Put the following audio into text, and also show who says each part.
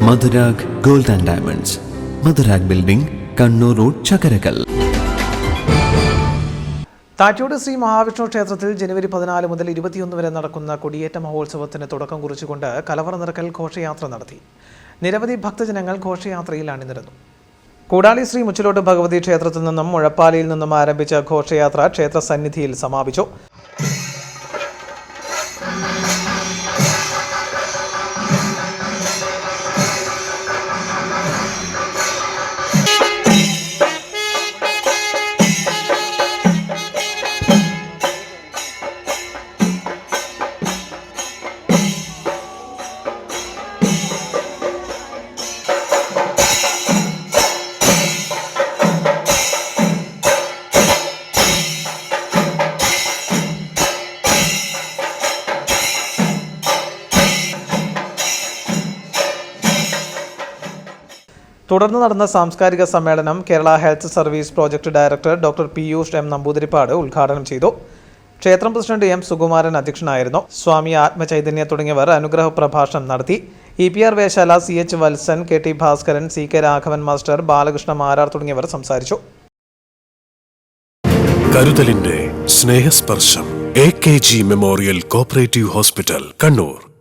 Speaker 1: Madhurag gold and diamonds, Madhurag building, Kannur road, Chakkarakkal.
Speaker 2: താറ്റ്യോട് ശ്രീ മഹാവിഷ്ണു ക്ഷേത്രത്തിൽ ജനുവരി 14 മുതൽ 21 വരെ നടക്കുന്ന കൊടിയേറ്റ മഹോത്സവത്തിന് തുടക്കം കുറിച്ചുകൊണ്ട് കലവറ നിറക്കൽ ഘോഷയാത്ര നടത്തി. നിരവധി ഭക്തജനങ്ങൾ ഘോഷയാത്രയിൽ അണിനിരന്നു. കൂടാളി ശ്രീ മുച്ചിലോട്ട് ഭഗവതി ക്ഷേത്രത്തിൽ നിന്നും മുഴപ്പാലിയിൽ നിന്നും ആരംഭിച്ച ഘോഷയാത്ര ക്ഷേത്ര സന്നിധിയിൽ സമാപിച്ചു. തുടർന്ന് നടന്ന സാംസ്കാരിക സമ്മേളനം Kerala health service project director doctor Piyush M Namboothiripad ഉദ്ഘാടനം ചെയ്തു. ക്ഷേത്രം പ്രസിഡന്റ് എം സുകുമാരൻ അധ്യക്ഷനായിരുന്നു. സ്വാമി ആത്മചൈതന്യ തുടങ്ങിയവർ അനുഗ്രഹ പ്രഭാഷണം നടത്തി. EPR Veshala, CH Valsan, KT Bhaskaran, CK Raghavan master, Balakrishna Marar തുടങ്ങിയവർ സംസാരിച്ചു.
Speaker 3: കരുതലിന്റെ സ്നേഹസ്പർശം AKG memorial cooperative hospital, Kannur.